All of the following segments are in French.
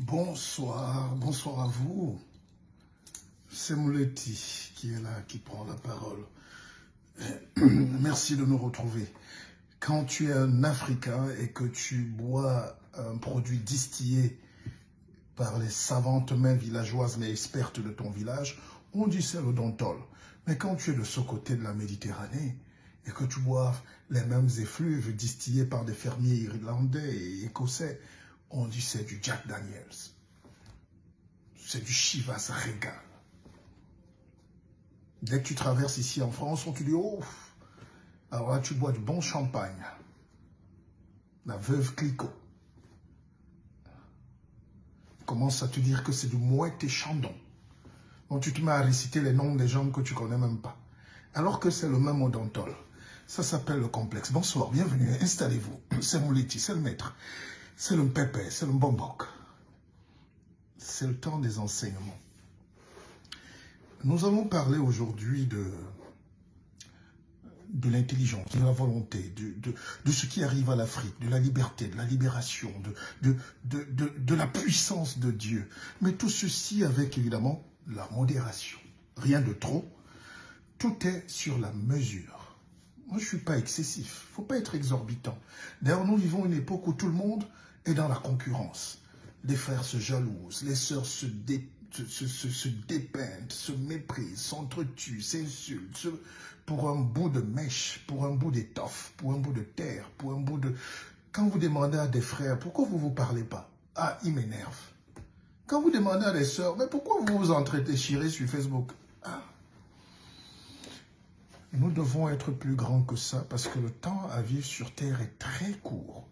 Bonsoir à vous. C'est Mouleti qui est là, qui prend la parole. Merci de nous retrouver. Quand tu es un Africain et que tu bois un produit distillé par les savantes mains villageoises mais expertes de ton village, on dit c'est le Dontol. Mais quand tu es de ce côté de la Méditerranée et que tu bois les mêmes effluves distillés par des fermiers irlandais et écossais, on dit c'est du Jack Daniels. C'est du Chivas Regal. Dès que tu traverses ici en France, on te dit, oh, alors là tu bois du bon champagne. La veuve Clicquot. Commence à te dire que c'est du Mouette et Chandon. Donc tu te mets à réciter les noms des gens que tu connais même pas. Alors que c'est le même odontol. Ça s'appelle le complexe. Bonsoir, bienvenue, installez-vous. C'est Mouleti, c'est le maître. C'est le pépé, c'est le bombok. C'est le temps des enseignements. Nous allons parler aujourd'hui de l'intelligence, de la volonté, de ce qui arrive à l'Afrique, de la liberté, de la libération, de la puissance de Dieu. Mais tout ceci avec évidemment la modération. Rien de trop. Tout est sur la mesure. Moi, je ne suis pas excessif. Il ne faut pas être exorbitant. D'ailleurs, nous vivons une époque où tout le monde est dans la concurrence. Les frères se jalousent, les sœurs se dépeignent, se méprisent, s'entretuent, s'insultent pour un bout de mèche, pour un bout d'étoffe, pour un bout de terre, pour un bout de... Quand vous demandez à des frères, pourquoi vous ne vous parlez pas? Ah, ils m'énervent. Quand vous demandez à des sœurs, mais pourquoi vous vous entretez sur Facebook? Ah. Nous devons être plus grands que ça parce que le temps à vivre sur Terre est très court.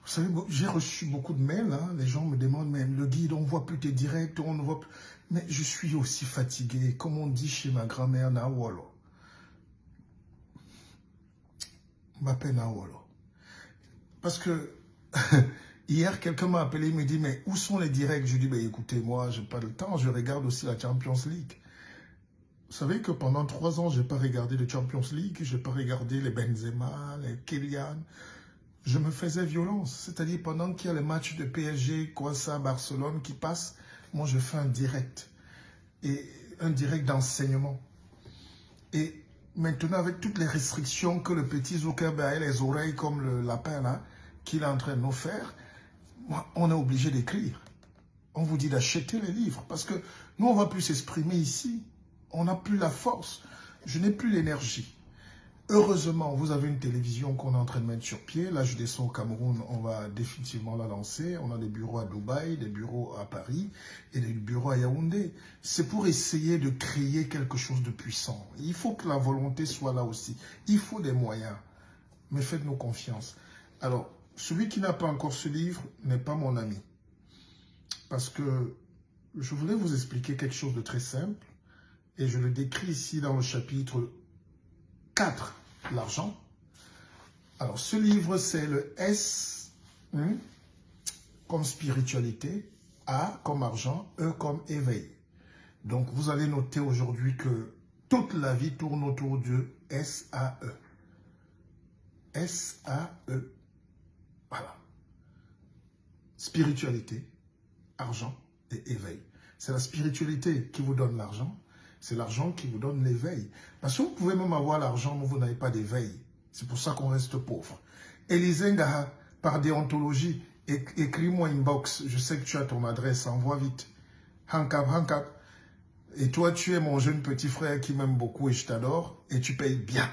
Vous savez, j'ai reçu beaucoup de mails, hein. Les gens me demandent, mais le guide, on ne voit plus tes directs, on ne voit plus... Mais je suis aussi fatigué, comme on dit chez ma grand-mère, Nawolo. Je m'appelle Nawolo. Parce que hier, quelqu'un m'a appelé, il me dit, mais où sont les directs? Je dis, ben, écoutez, moi, je n'ai pas le temps, je regarde aussi la Champions League. Vous savez que pendant 3 ans, je n'ai pas regardé le Champions League, je n'ai pas regardé les Benzema, les Kylian. Je me faisais violence, c'est-à-dire pendant qu'il y a les matchs de PSG, Croatia, Barcelone qui passent, moi je fais un direct, et un direct d'enseignement. Et maintenant avec toutes les restrictions que le petit Zuckerberg a les oreilles comme le lapin là, qu'il est en train de nous faire, on est obligé d'écrire. On vous dit d'acheter les livres, parce que nous on ne va plus s'exprimer ici, on n'a plus la force, je n'ai plus l'énergie. Heureusement, vous avez une télévision qu'on est en train de mettre sur pied. Là, je descends au Cameroun, on va définitivement la lancer. On a des bureaux à Dubaï, des bureaux à Paris et des bureaux à Yaoundé. C'est pour essayer de créer quelque chose de puissant. Il faut que la volonté soit là aussi. Il faut des moyens. Mais faites-nous confiance. Alors, celui qui n'a pas encore ce livre n'est pas mon ami. Parce que je voulais vous expliquer quelque chose de très simple. Et je le décris ici dans le chapitre 4, l'argent. Alors, ce livre, c'est le S comme spiritualité, A comme argent, E comme éveil. Donc, vous allez noter aujourd'hui que toute la vie tourne autour de S-A-E. S-A-E. Voilà. Spiritualité, argent et éveil. C'est la spiritualité qui vous donne l'argent. C'est l'argent qui vous donne l'éveil. Parce que vous pouvez même avoir l'argent, mais vous n'avez pas d'éveil. C'est pour ça qu'on reste pauvre. Élisée Ngaha, par déontologie, écris-moi inbox. Je sais que tu as ton adresse, envoie vite. Hankap, hankap. Et toi, tu es mon jeune petit frère qui m'aime beaucoup et je t'adore. Et tu payes bien.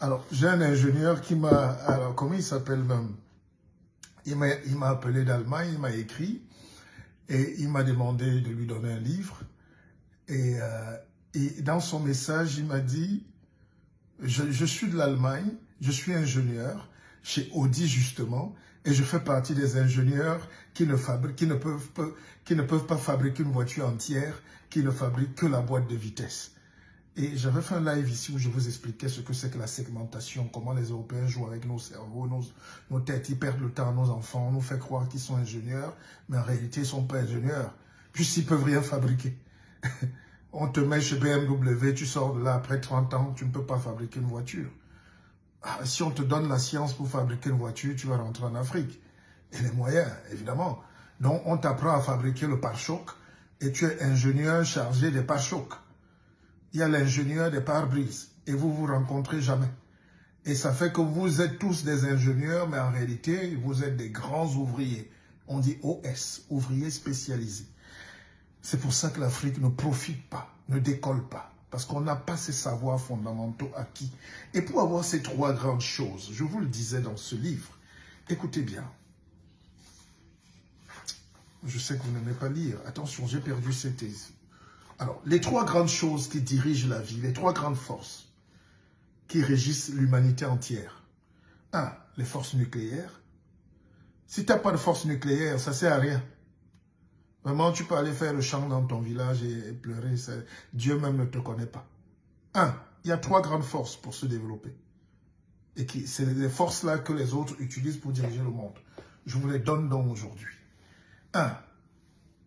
Alors, j'ai un ingénieur qui m'a... Alors, comment il s'appelle même? Il m'a appelé d'Allemagne, il m'a écrit. Et il m'a demandé de lui donner un livre. Et dans son message, il m'a dit, je suis de l'Allemagne, je suis ingénieur, chez Audi justement, et je fais partie des ingénieurs qui ne peuvent pas fabriquer une voiture entière, qui ne fabriquent que la boîte de vitesse. Et j'avais fait un live ici où je vous expliquais ce que c'est que la segmentation, comment les Européens jouent avec nos cerveaux, nos têtes, ils perdent le temps à nos enfants, on nous fait croire qu'ils sont ingénieurs, mais en réalité, ils ne sont pas ingénieurs, juste ils ne peuvent rien fabriquer. On te met chez BMW, tu sors de là après 30 ans, tu ne peux pas fabriquer une voiture. Ah, si on te donne la science pour fabriquer une voiture, tu vas rentrer en Afrique. Et les moyens, évidemment. Donc, on t'apprend à fabriquer le pare-choc et tu es ingénieur chargé des pare-chocs. Il y a l'ingénieur des pare-brises et vous vous rencontrez jamais. Et ça fait que vous êtes tous des ingénieurs, mais en réalité, vous êtes des grands ouvriers. On dit OS, ouvriers spécialisés. C'est pour ça que l'Afrique ne profite pas, ne décolle pas. Parce qu'on n'a pas ces savoirs fondamentaux acquis. Et pour avoir ces trois grandes choses, je vous le disais dans ce livre, écoutez bien. Je sais que vous n'aimez pas lire. Attention, j'ai perdu cette thèse. Alors, les trois grandes choses qui dirigent la vie, les trois grandes forces qui régissent l'humanité entière. 1. Les forces nucléaires. Si tu n'as pas de force nucléaire, ça ne sert à rien. Vraiment, tu peux aller faire le chant dans ton village et pleurer. Dieu même ne te connaît pas. 1. Il y a trois grandes forces pour se développer. Et c'est les forces-là que les autres utilisent pour diriger le monde. Je vous les donne donc aujourd'hui. 1.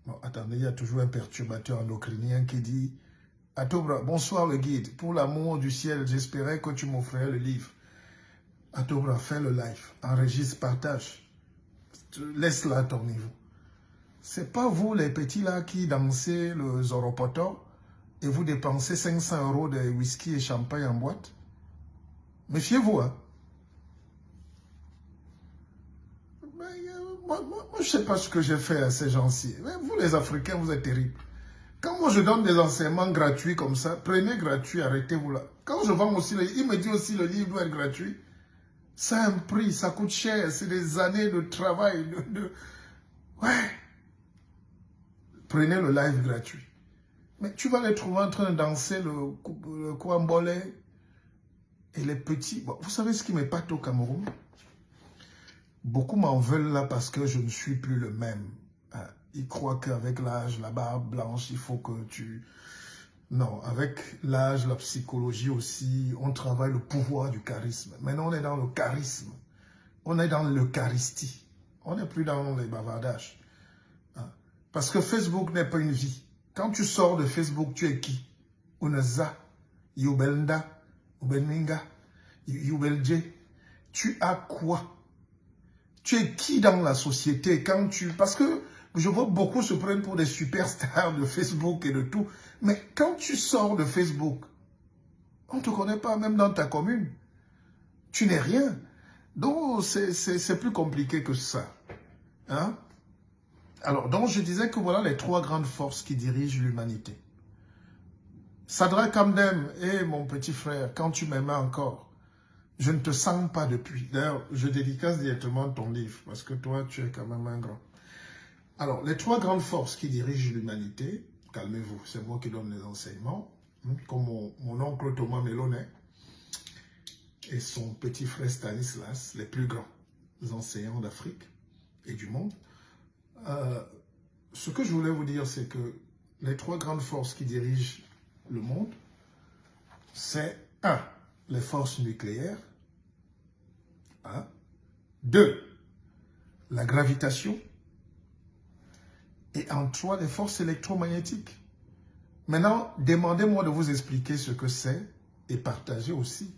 Bon, attendez, il y a toujours un perturbateur endocrinien qui dit « Atobra, bonsoir le guide. Pour l'amour du ciel, j'espérais que tu m'offrirais le livre. Atobra, fais le live. Enregistre, partage. Laisse-la à ton niveau. C'est pas vous les petits là qui dansez le Zoropoto et vous dépensez 500 € de whisky et champagne en boîte. Méfiez-vous, hein. Moi, je ne sais pas ce que j'ai fait à ces gens-ci. Vous, les Africains, vous êtes terribles. Quand moi, je donne des enseignements gratuits comme ça, prenez gratuit, arrêtez-vous là. Quand je vends aussi, il me dit aussi le livre doit être gratuit. Ça a un prix, ça coûte cher, c'est des années de travail. Ouais. Prenez le live gratuit. Mais tu vas les trouver en train de danser le Kwambole et les petits. Bon, vous savez ce qui m'épate au Cameroun? Beaucoup m'en veulent là parce que je ne suis plus le même. Ils croient qu'avec l'âge, la barbe blanche, il faut que tu... Non, avec l'âge, la psychologie aussi, on travaille le pouvoir du charisme. Maintenant, on est dans le charisme. On est dans l'eucharistie. On n'est plus dans les bavardages. Parce que Facebook n'est pas une vie. Quand tu sors de Facebook, tu es qui? Unaza, Yubelnda, Ubenminga, Yubelje. Tu as quoi? Tu es qui dans la société quand tu... Parce que je vois beaucoup se prendre pour des superstars de Facebook et de tout. Mais quand tu sors de Facebook, on ne te connaît pas, même dans ta commune. Tu n'es rien. Donc, c'est plus compliqué que ça. Hein? Alors, donc, je disais que voilà les trois grandes forces qui dirigent l'humanité. Sadra Kamdem, mon petit frère, quand tu m'aimais encore, je ne te sens pas depuis. D'ailleurs, je dédicace directement ton livre, parce que toi, tu es quand même un grand. Alors, les trois grandes forces qui dirigent l'humanité, calmez-vous, c'est moi qui donne les enseignements, comme mon oncle Thomas Mélonnet et son petit frère Stanislas, les plus grands enseignants d'Afrique et du monde. Ce que je voulais vous dire, c'est que les trois grandes forces qui dirigent le monde, c'est 1. Les forces nucléaires. 2. La gravitation. Et en 3, les forces électromagnétiques. Maintenant, demandez-moi de vous expliquer ce que c'est et partagez aussi.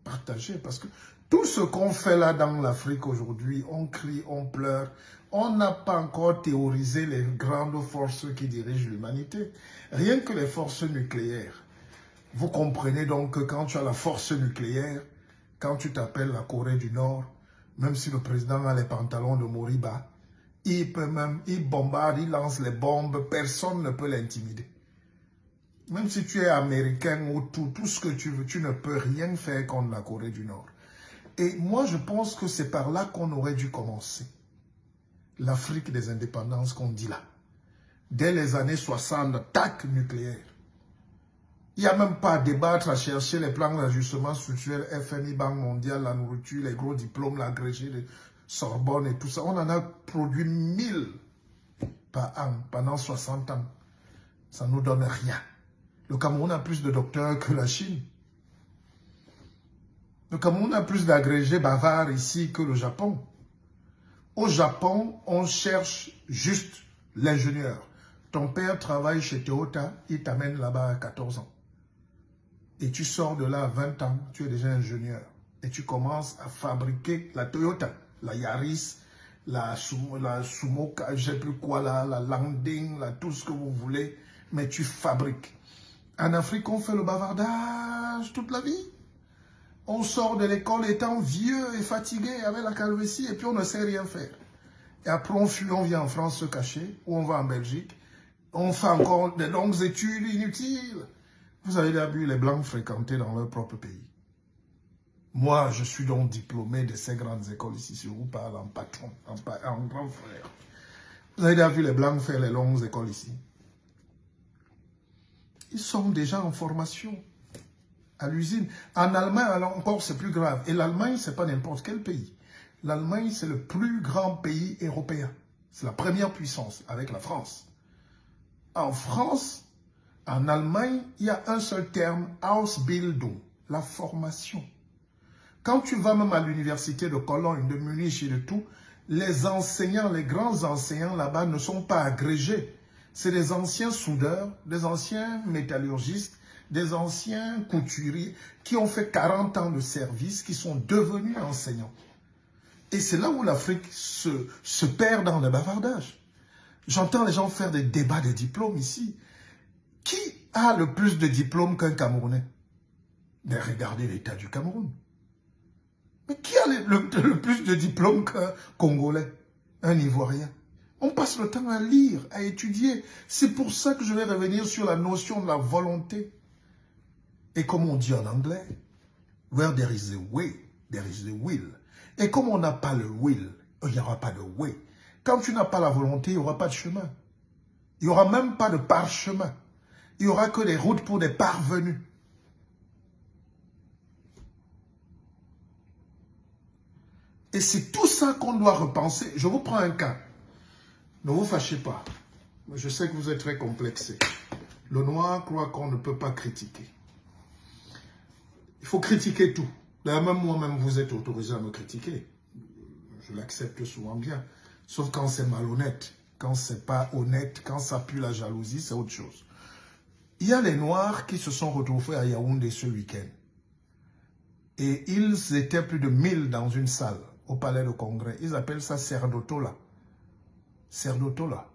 Partagez, parce que tout ce qu'on fait là dans l'Afrique aujourd'hui, on crie, on pleure, on n'a pas encore théorisé les grandes forces qui dirigent l'humanité. Rien que les forces nucléaires. Vous comprenez donc que quand tu as la force nucléaire, quand tu t'appelles la Corée du Nord, même si le président a les pantalons de Moriba, il bombarde, il lance les bombes, personne ne peut l'intimider. Même si tu es américain ou tout ce que tu veux, tu ne peux rien faire contre la Corée du Nord. Et moi, je pense que c'est par là qu'on aurait dû commencer. L'Afrique des indépendances qu'on dit là. Dès les années 60, tac, nucléaire. Il n'y a même pas à débattre, à chercher les plans d'ajustement structurel, FMI, Banque mondiale, la nourriture, les gros diplômes, l'agrégé, les Sorbonne et tout ça. On en a produit 1000 par an pendant 60 ans. Ça ne nous donne rien. Le Cameroun a plus de docteurs que la Chine. Le Cameroun a plus d'agrégés bavards ici que le Japon. Au Japon, on cherche juste l'ingénieur. Ton père travaille chez Toyota, il t'amène là-bas à 14 ans. Et tu sors de là à 20 ans, tu es déjà ingénieur. Et tu commences à fabriquer la Toyota, la Yaris, la sumo, je ne sais plus quoi, la landing, tout ce que vous voulez, mais tu fabriques. En Afrique, on fait le bavardage toute la vie. On sort de l'école étant vieux et fatigué avec la calvitie et puis on ne sait rien faire. Et après, on fuit, on vient en France se cacher, ou on va en Belgique. On fait encore de longues études inutiles. Vous avez déjà vu les Blancs fréquenter dans leur propre pays. Moi, je suis donc diplômé de ces grandes écoles ici. Je vous parle en patron, en grand frère. Vous avez déjà vu les Blancs faire les longues écoles ici. Ils sont déjà en formation à l'usine. En Allemagne, alors encore, c'est plus grave. Et l'Allemagne, ce n'est pas n'importe quel pays. L'Allemagne, c'est le plus grand pays européen. C'est la première puissance avec la France. En France, en Allemagne, il y a un seul terme, Ausbildung, la formation. Quand tu vas même à l'université de Cologne, de Munich et de tout, les enseignants, les grands enseignants là-bas ne sont pas agrégés. C'est des anciens soudeurs, des anciens métallurgistes, des anciens couturiers qui ont fait 40 ans de service, qui sont devenus enseignants. Et c'est là où l'Afrique se perd dans le bavardage. J'entends les gens faire des débats de diplômes ici. Qui a le plus de diplômes qu'un Camerounais? Mais regardez l'état du Cameroun. Mais qui a le plus de diplômes qu'un Congolais, un Ivoirien? On passe le temps à lire, à étudier. C'est pour ça que je vais revenir sur la notion de la volonté. Et comme on dit en anglais, where there is a way, there is a will. Et comme on n'a pas le will, il n'y aura pas de way. Quand tu n'as pas la volonté, il n'y aura pas de chemin. Il n'y aura même pas de parchemin. Il n'y aura que des routes pour des parvenus. Et c'est tout ça qu'on doit repenser. Je vous prends un cas. Ne vous fâchez pas. Je sais que vous êtes très complexé. Le noir croit qu'on ne peut pas critiquer. Il faut critiquer tout. D'ailleurs, même moi-même, vous êtes autorisé à me critiquer. Je l'accepte souvent bien. Sauf quand c'est malhonnête. Quand c'est pas honnête, quand ça pue la jalousie, c'est autre chose. Il y a les Noirs qui se sont retrouvés à Yaoundé ce week-end. Et ils étaient plus de 1000 dans une salle au palais de congrès. Ils appellent ça Cerdotola. Cerdotola.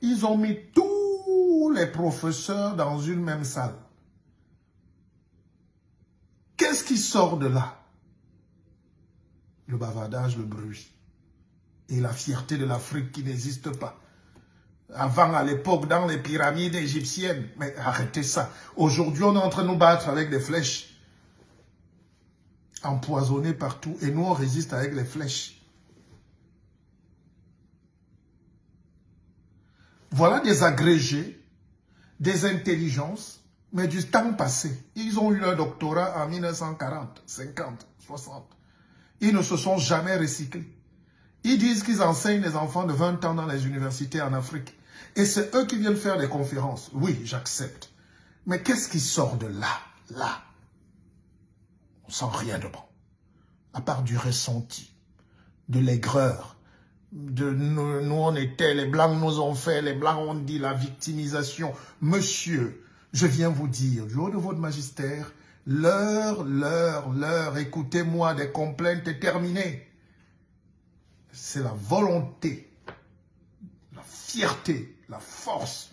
Ils ont mis tous les professeurs dans une même salle. Qu'est-ce qui sort de là? Le bavardage, le bruit. Et la fierté de l'Afrique qui n'existe pas. Avant, à l'époque, dans les pyramides égyptiennes. Mais arrêtez ça. Aujourd'hui, on est en train de nous battre avec des flèches. Empoisonnées partout. Et nous, on résiste avec les flèches. Voilà des agrégés, des intelligences, mais du temps passé. Ils ont eu leur doctorat en 1940, 50, 60. Ils ne se sont jamais recyclés. Ils disent qu'ils enseignent les enfants de 20 ans dans les universités en Afrique. Et c'est eux qui viennent faire des conférences. Oui, j'accepte. Mais qu'est-ce qui sort de là? Là. On sent rien de bon. À part du ressenti, de l'aigreur. Nous, on était, les Blancs nous ont fait, les Blancs ont dit la victimisation. Monsieur, je viens vous dire, du haut de votre magistère, l'heure, écoutez-moi, des complaintes est terminée. C'est la volonté, la fierté, la force,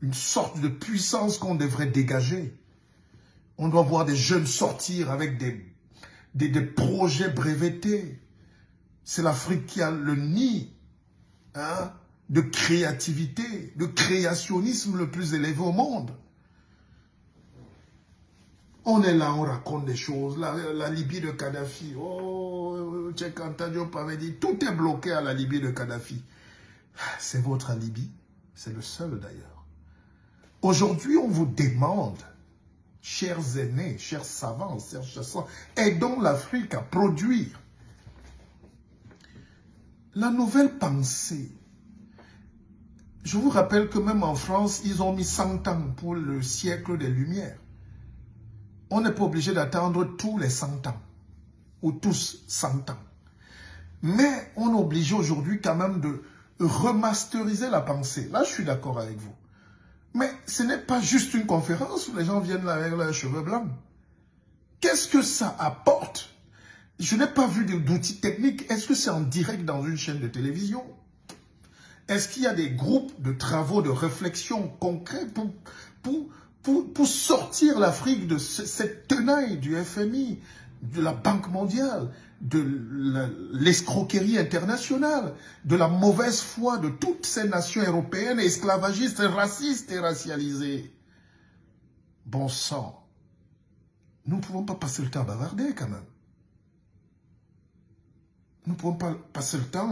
une sorte de puissance qu'on devrait dégager. On doit voir des jeunes sortir avec des projets brevetés. C'est l'Afrique qui a le nid de créativité, de créationnisme le plus élevé au monde. On est là, on raconte des choses. La Libye de Kadhafi. Oh, Cheikh Anta Diop avait dit, tout est bloqué à la Libye de Kadhafi. C'est votre alibi. C'est le seul d'ailleurs. Aujourd'hui, on vous demande, chers aînés, chers savants, chers chasseurs, aidons l'Afrique à produire. La nouvelle pensée. Je vous rappelle que même en France, ils ont mis 100 ans pour le siècle des Lumières. On n'est pas obligé d'attendre tous les 100 ans, ou tous 100 ans. Mais on est obligé aujourd'hui quand même de remasteriser la pensée. Là, je suis d'accord avec vous. Mais ce n'est pas juste une conférence où les gens viennent là avec leurs cheveux blancs. Qu'est-ce que ça apporte Je n'ai pas vu d'outils techniques. Est-ce que c'est en direct dans une chaîne de télévision? Est-ce qu'il y a des groupes de travaux, de réflexion concrets pour sortir l'Afrique de cette tenaille du FMI, de la Banque mondiale, de l'escroquerie internationale, de la mauvaise foi de toutes ces nations européennes esclavagistes, racistes et racialisées? Bon sang, nous ne pouvons pas passer le temps à bavarder quand même. Nous ne pouvons pas passer le temps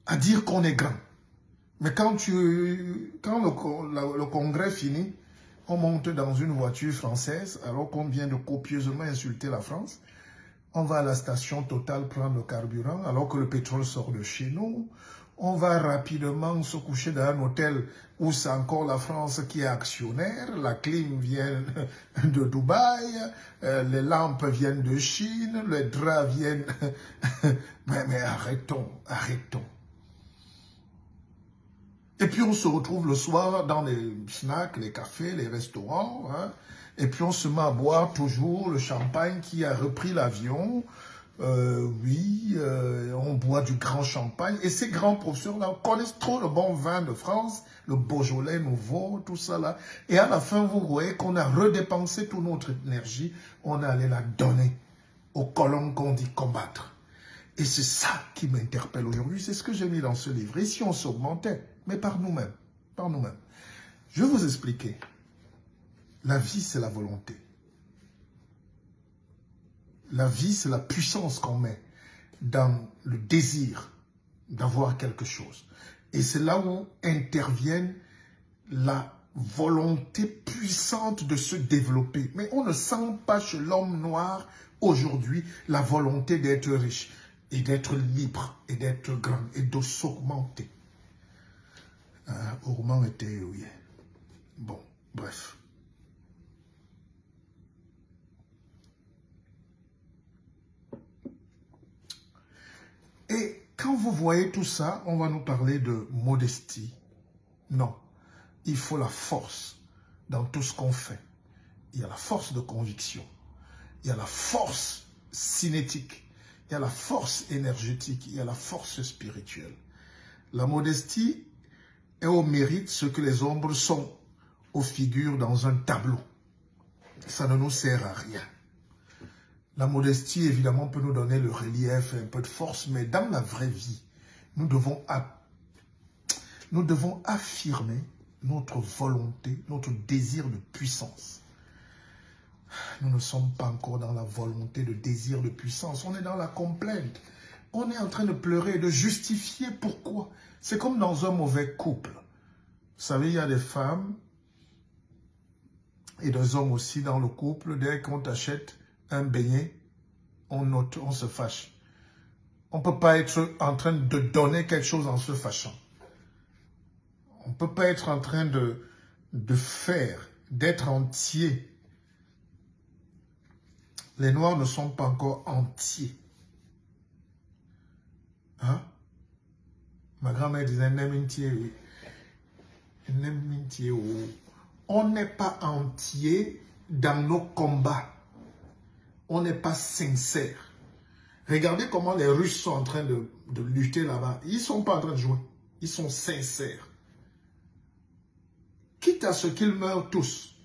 à dire qu'on est grand. Mais quand le congrès finit, on monte dans une voiture française, alors qu'on vient de copieusement insulter la France. On va à la station Total prendre le carburant, alors que le pétrole sort de chez nous. On va rapidement se coucher dans un hôtel où c'est encore la France qui est actionnaire. La clim vient de Dubaï, les lampes viennent de Chine, les draps viennent... mais arrêtons, arrêtons. Et puis on se retrouve le soir dans les snacks, les cafés, les restaurants. Hein, et puis on se met à boire toujours le champagne qui a repris l'avion. On boit du grand champagne. Et ces grands professeurs-là connaissent trop le bon vin de France, le Beaujolais nouveau, tout ça là. Et à la fin, vous voyez qu'on a redépensé toute notre énergie. On est allé la donner aux colons qu'on dit combattre. Et c'est ça qui m'interpelle aujourd'hui. C'est ce que j'ai mis dans ce livre. Et si on s'augmentait, mais par nous-mêmes, par nous-mêmes. Je vais vous expliquer. La vie, c'est la volonté. La vie, c'est la puissance qu'on met dans le désir d'avoir quelque chose. Et c'est là où intervient la volonté puissante de se développer. Mais on ne sent pas chez l'homme noir aujourd'hui la volonté d'être riche et d'être libre et d'être grand et de s'augmenter. Augment était, oui. Bon, bref. Et quand vous voyez tout ça, on va nous parler de modestie. Non, il faut la force dans tout ce qu'on fait. Il y a la force de conviction. Il y a la force cinétique. Il y a la force énergétique. Il y a la force spirituelle. La modestie est au mérite ce que les ombres sont aux figures dans un tableau. Ça ne nous sert à rien. La modestie, évidemment, peut nous donner le relief et un peu de force, mais dans la vraie vie, nous devons affirmer notre volonté, notre désir de puissance. Nous ne sommes pas encore dans la volonté de désir de puissance. On est dans la complainte. On est en train de pleurer et de justifier pourquoi. C'est comme dans un mauvais couple. Vous savez, il y a des femmes et des hommes aussi dans le couple. Dès qu'on t'achète un beignet, on se fâche. On ne peut pas être en train de donner quelque chose en se fâchant. On ne peut pas être en train de faire, d'être entier. Les Noirs ne sont pas encore entiers. Hein? Ma grand-mère disait, oui. On n'est pas entier dans nos combats. On n'est pas sincère. Regardez comment les Russes sont en train de lutter là-bas. Ils ne sont pas en train de jouer. Ils sont sincères. Quitte à ce qu'ils meurent tous.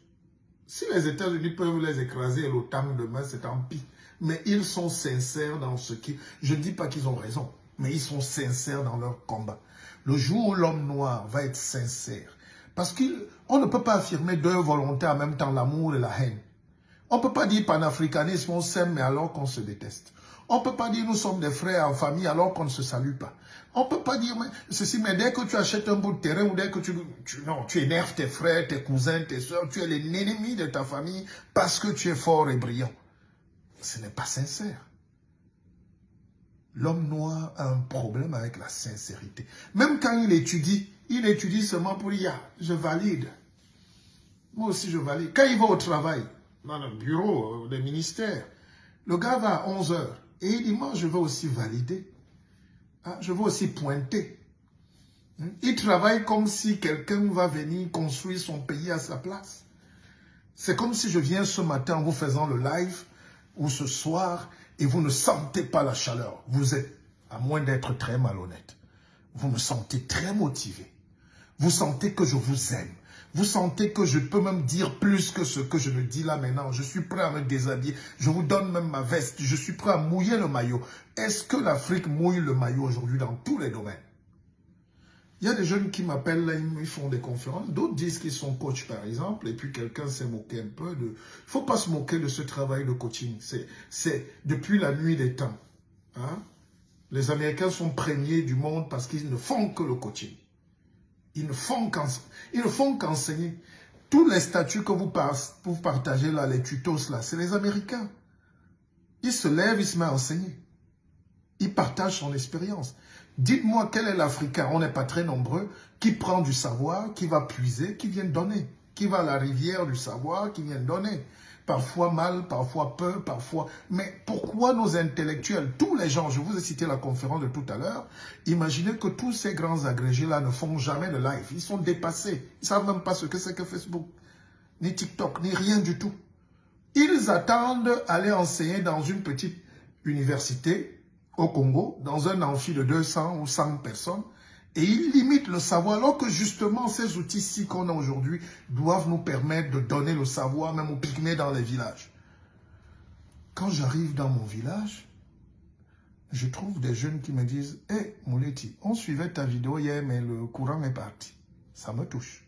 Si les États-Unis peuvent les écraser et l'OTAN demain, c'est tant pis. Mais ils sont sincères dans ce qui... Je ne dis pas qu'ils ont raison, mais ils sont sincères dans leur combat. Le jour où l'homme noir va être sincère, parce qu'on ne peut pas affirmer deux volontés en même temps, l'amour et la haine. On ne peut pas dire panafricanisme, on s'aime, mais alors qu'on se déteste. On ne peut pas dire nous sommes des frères en famille alors qu'on ne se salue pas. On ne peut pas dire ceci, mais dès que tu achètes un bout de terrain ou dès que tu énerves tes frères, tes cousins, tes soeurs, tu es l'ennemi de ta famille parce que tu es fort et brillant. Ce n'est pas sincère. L'homme noir a un problème avec la sincérité. Même quand il étudie seulement pour dire, je valide. Moi aussi je valide. Quand il va au travail, dans le bureau des ministères, le gars va à 11 h et il dit, moi je veux aussi valider. Hein, je veux aussi pointer. Il travaille comme si quelqu'un va venir construire son pays à sa place. C'est comme si je viens ce matin en vous faisant le live ou ce soir et vous ne sentez pas la chaleur. Vous êtes, à moins d'être très malhonnête, vous me sentez très motivé. Vous sentez que je vous aime. Vous sentez que je peux même dire plus que ce que je ne dis là maintenant. Je suis prêt à me déshabiller. Je vous donne même ma veste. Je suis prêt à mouiller le maillot. Est-ce que l'Afrique mouille le maillot aujourd'hui dans tous les domaines? Il y a des jeunes qui m'appellent, là, ils font des conférences. D'autres disent qu'ils sont coachs, par exemple. Et puis quelqu'un s'est moqué un peu de... Il ne faut pas se moquer de ce travail de coaching. C'est depuis la nuit des temps. Hein? Les Américains sont premiers du monde parce qu'ils ne font que le coaching. Ils ne font qu'enseigner. Tous les statuts que vous partagez là, les tutos là, c'est les Américains. Ils se lèvent, ils se mettent à enseigner. Ils partagent son expérience. Dites-moi quel est l'Africain, on n'est pas très nombreux, qui prend du savoir, qui va puiser, qui vient donner. Qui va à la rivière du savoir, qui vient donner. Parfois mal, parfois peu, parfois... Mais pourquoi nos intellectuels, tous les gens, je vous ai cité la conférence de tout à l'heure, imaginez que tous ces grands agrégés-là ne font jamais de live. Ils sont dépassés. Ils ne savent même pas ce que c'est que Facebook, ni TikTok, ni rien du tout. Ils attendent aller enseigner dans une petite université au Congo, dans un amphi de 200 ou 100 personnes, et ils limitent le savoir, alors que justement ces outils-ci qu'on a aujourd'hui doivent nous permettre de donner le savoir même aux pygmées dans les villages. Quand j'arrive dans mon village, je trouve des jeunes qui me disent « Hé, Mouleti, on suivait ta vidéo hier, mais le courant est parti. » Ça me touche.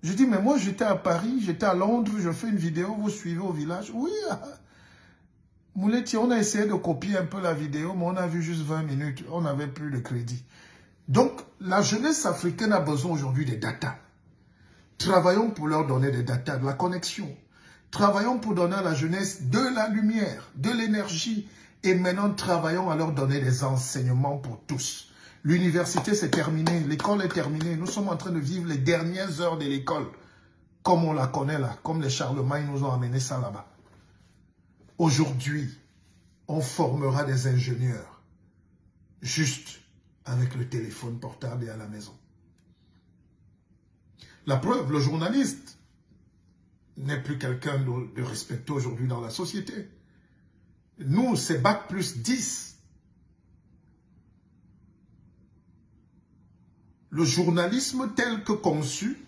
Je dis « Mais moi, j'étais à Paris, j'étais à Londres, je fais une vidéo, vous suivez au village. » Oui, Mouleti, on a essayé de copier un peu la vidéo, mais on a vu juste 20 minutes. On n'avait plus de crédit. Donc, la jeunesse africaine a besoin aujourd'hui des data. Travaillons pour leur donner des data, de la connexion. Travaillons pour donner à la jeunesse de la lumière, de l'énergie. Et maintenant, travaillons à leur donner des enseignements pour tous. L'université, c'est terminé. L'école est terminée. Nous sommes en train de vivre les dernières heures de l'école. Comme on la connaît là. Comme les Charlemagne nous ont amené ça là-bas. Aujourd'hui, on formera des ingénieurs. Juste avec le téléphone portable et à la maison. La preuve, le journaliste n'est plus quelqu'un de respecté aujourd'hui dans la société. Nous, c'est Bac plus 10. Le journalisme tel que conçu,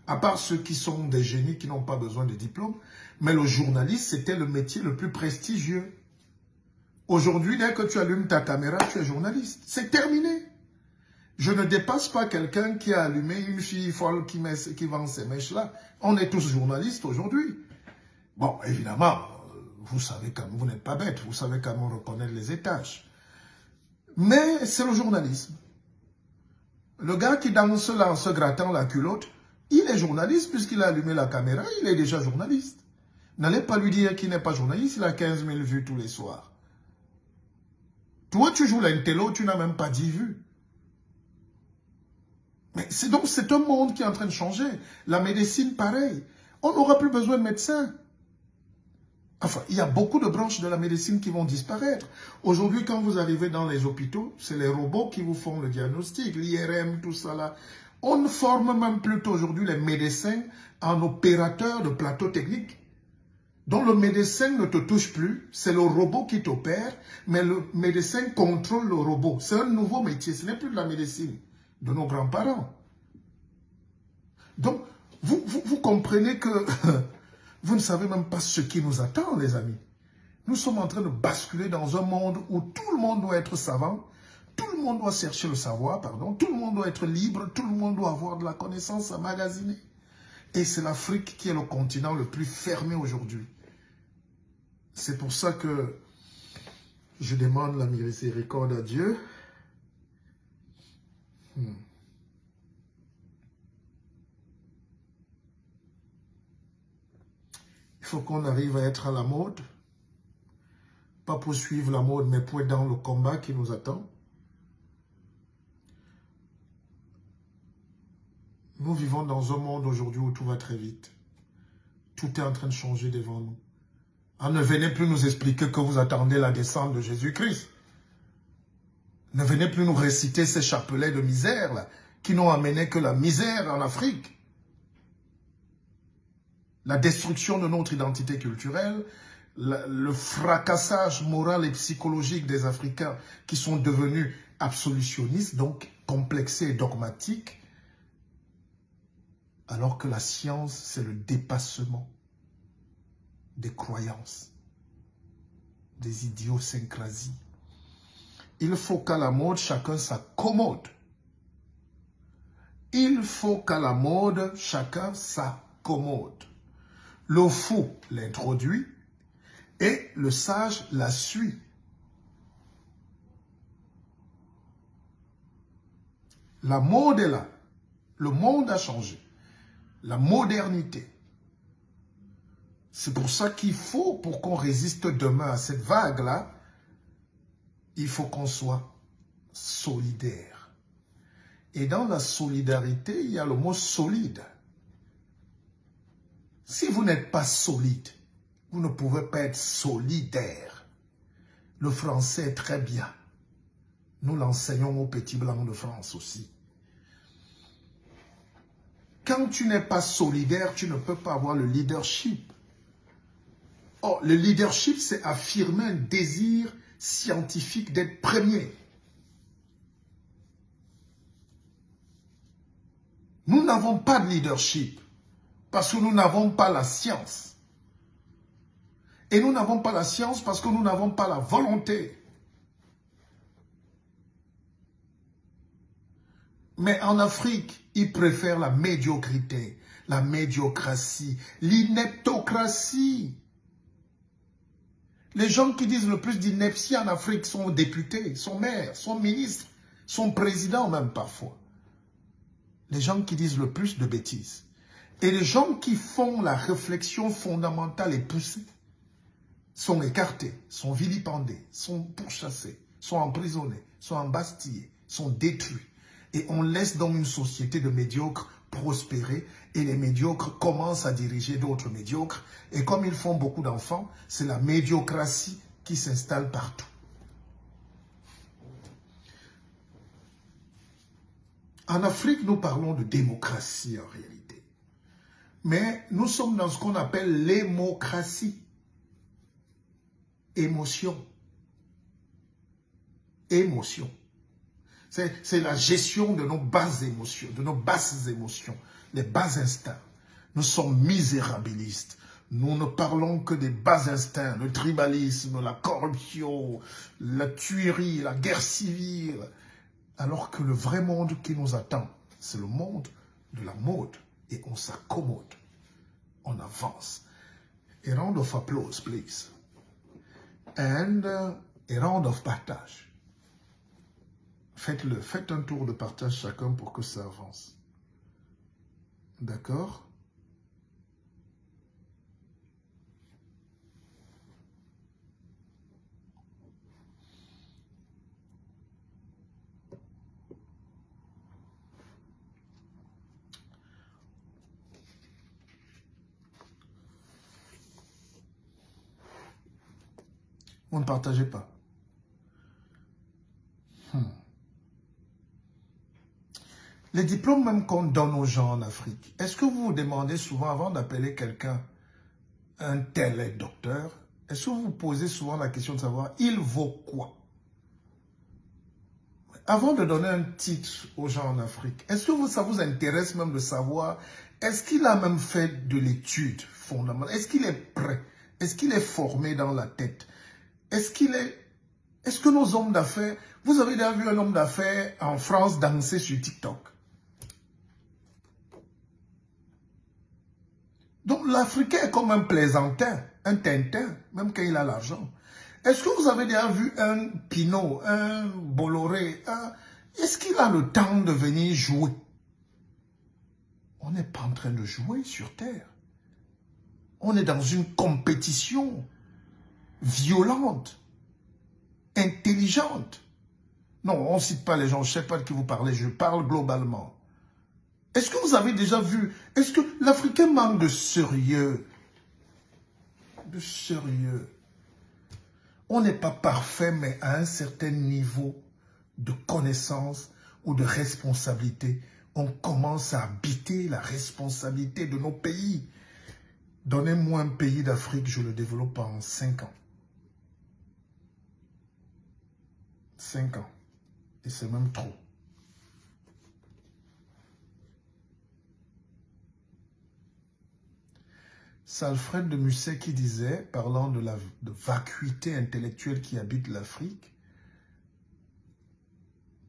à part ceux qui sont des génies qui n'ont pas besoin de diplôme, mais le journaliste, c'était le métier le plus prestigieux. Aujourd'hui, dès que tu allumes ta caméra, tu es journaliste. C'est terminé. Je ne dépasse pas quelqu'un qui a allumé une fille folle qui vend ces mèches-là. On est tous journalistes aujourd'hui. Bon, évidemment, vous savez comme vous n'êtes pas bête, vous savez comment reconnaître les étages. Mais c'est le journalisme. Le gars qui danse là en se grattant la culotte, il est journaliste puisqu'il a allumé la caméra, il est déjà journaliste. N'allez pas lui dire qu'il n'est pas journaliste, il a 15 000 vues tous les soirs. Toi, tu joues l'intello, tu n'as même pas 10 vues. Mais c'est un monde qui est en train de changer. La médecine, pareil. On n'aura plus besoin de médecins. Enfin, il y a beaucoup de branches de la médecine qui vont disparaître. Aujourd'hui, quand vous arrivez dans les hôpitaux, c'est les robots qui vous font le diagnostic, l'IRM, tout ça là. On ne forme même plus aujourd'hui les médecins en opérateurs de plateau technique. Donc le médecin ne te touche plus, c'est le robot qui t'opère, mais le médecin contrôle le robot. C'est un nouveau métier, ce n'est plus de la médecine de nos grands-parents. Donc, vous comprenez que vous ne savez même pas ce qui nous attend, les amis. Nous sommes en train de basculer dans un monde où tout le monde doit être savant, tout le monde doit chercher le savoir, pardon, tout le monde doit être libre, tout le monde doit avoir de la connaissance à magasiner. Et c'est l'Afrique qui est le continent le plus fermé aujourd'hui. C'est pour ça que je demande la miséricorde à Dieu. Il faut qu'on arrive à être à la mode. Pas pour suivre la mode, mais pour être dans le combat qui nous attend. Nous vivons dans un monde aujourd'hui où tout va très vite. Tout est en train de changer devant nous. Ne venez plus nous expliquer que vous attendez la descente de Jésus-Christ. Ne venez plus nous réciter ces chapelets de misère là, qui n'ont amené que la misère en Afrique. La destruction de notre identité culturelle, le fracassage moral et psychologique des Africains qui sont devenus absolutionnistes, donc complexés et dogmatiques, alors que la science, c'est le dépassement des croyances, des idiosyncrasies. Il faut qu'à la mode, chacun s'accommode. Il faut qu'à la mode, chacun s'accommode. Le fou l'introduit et le sage la suit. La mode est là. Le monde a changé. La modernité. C'est pour ça qu'il faut, pour qu'on résiste demain à cette vague-là, il faut qu'on soit solidaire. Et dans la solidarité, il y a le mot solide. Si vous n'êtes pas solide, vous ne pouvez pas être solidaire. Le français est très bien. Nous l'enseignons aux petits blancs de France aussi. Quand tu n'es pas solidaire, tu ne peux pas avoir le leadership. Oh, le leadership, c'est affirmer un désir scientifique d'être premier. Nous n'avons pas de leadership parce que nous n'avons pas la science. Et nous n'avons pas la science parce que nous n'avons pas la volonté. Mais en Afrique, ils préfèrent la médiocrité, la médiocratie, l'ineptocratie. Les gens qui disent le plus d'ineptie en Afrique sont députés, sont maires, sont ministres, sont présidents même parfois. Les gens qui disent le plus de bêtises. Et les gens qui font la réflexion fondamentale et poussée sont écartés, sont vilipendés, sont pourchassés, sont emprisonnés, sont embastillés, sont détruits. Et on laisse donc une société de médiocres prospérer et les médiocres commencent à diriger d'autres médiocres. Et comme ils font beaucoup d'enfants, c'est la médiocratie qui s'installe partout. En Afrique, nous parlons de démocratie en réalité. Mais nous sommes dans ce qu'on appelle l'émocratie. Émotion. Émotion. C'est la gestion de nos basses émotions, les bas instincts. Nous sommes misérabilistes. Nous ne parlons que des bas instincts, le tribalisme, la corruption, la tuerie, la guerre civile. Alors que le vrai monde qui nous attend, c'est le monde de la mode. Et on s'accommode. On avance. A round of applause, please. And a round of partage. Faites-le. Faites un tour de partage chacun pour que ça avance. D'accord? Vous ne partagez pas. Les diplômes même qu'on donne aux gens en Afrique, est-ce que vous vous demandez souvent, avant d'appeler quelqu'un un tel docteur, est-ce que vous vous posez souvent la question de savoir, il vaut quoi? Avant de donner un titre aux gens en Afrique, est-ce que ça vous intéresse même de savoir, est-ce qu'il a même fait de l'étude fondamentale? Est-ce qu'il est prêt? Est-ce qu'il est formé dans la tête? Est-ce que nos hommes d'affaires, vous avez déjà vu un homme d'affaires en France danser sur TikTok? Donc l'Africain est comme un plaisantin, un Tintin, même quand il a l'argent. Est-ce que vous avez déjà vu un Pinot, un Bolloré, est-ce qu'il a le temps de venir jouer? On n'est pas en train de jouer sur Terre. On est dans une compétition violente, intelligente. Non, on ne cite pas les gens, je ne sais pas de qui vous parlez, je parle globalement. Est-ce que vous avez déjà vu, est-ce que l'Africain manque de sérieux? De sérieux. On n'est pas parfait, mais à un certain niveau de connaissance ou de responsabilité, on commence à habiter la responsabilité de nos pays. Donnez-moi un pays d'Afrique, je le développe en 5 ans. 5 ans. Et c'est même trop. C'est Alfred de Musset qui disait, parlant de la vacuité intellectuelle qui habite l'Afrique,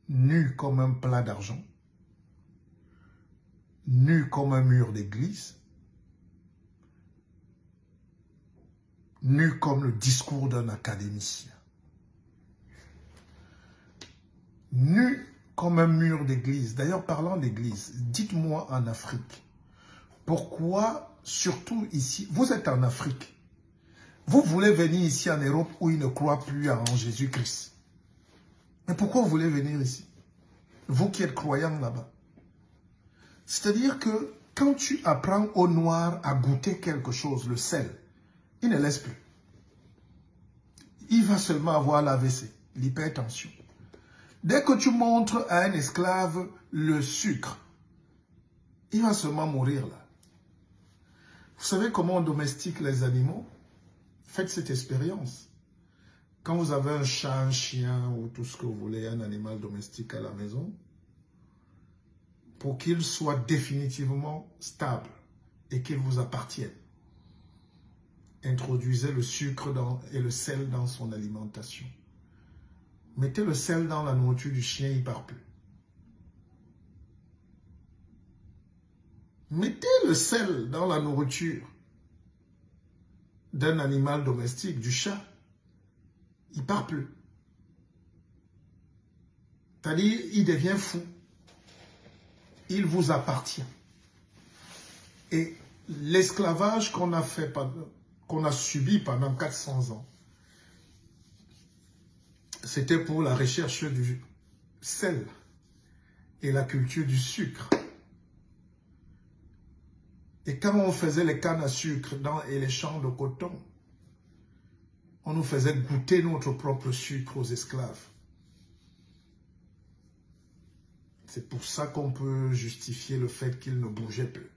nu comme un plat d'argent, nu comme un mur d'église, nu comme le discours d'un académicien. Nu comme un mur d'église. D'ailleurs, parlant d'église, dites-moi en Afrique, pourquoi, surtout ici, vous êtes en Afrique, vous voulez venir ici en Europe où ils ne croient plus en Jésus-Christ. Mais pourquoi vous voulez venir ici? Vous qui êtes croyants là-bas. C'est-à-dire que quand tu apprends au noir à goûter quelque chose, le sel, il ne laisse plus. Il va seulement avoir l'AVC, l'hypertension. Dès que tu montres à un esclave le sucre, il va seulement mourir là. Vous savez comment on domestique les animaux? Faites cette expérience. Quand vous avez un chat, un chien ou tout ce que vous voulez, un animal domestique à la maison, pour qu'il soit définitivement stable et qu'il vous appartienne, introduisez le sucre et le sel dans son alimentation. Mettez le sel dans la nourriture du chien, il ne part plus. Mettez le sel dans la nourriture d'un animal domestique, du chat, il ne part plus. C'est-à-dire, il devient fou. Il vous appartient. Et l'esclavage qu'on a subi pendant 400 ans, c'était pour la recherche du sel et la culture du sucre. Et quand on faisait les cannes à sucre et les champs de coton, on nous faisait goûter notre propre sucre aux esclaves. C'est pour ça qu'on peut justifier le fait qu'ils ne bougeaient plus.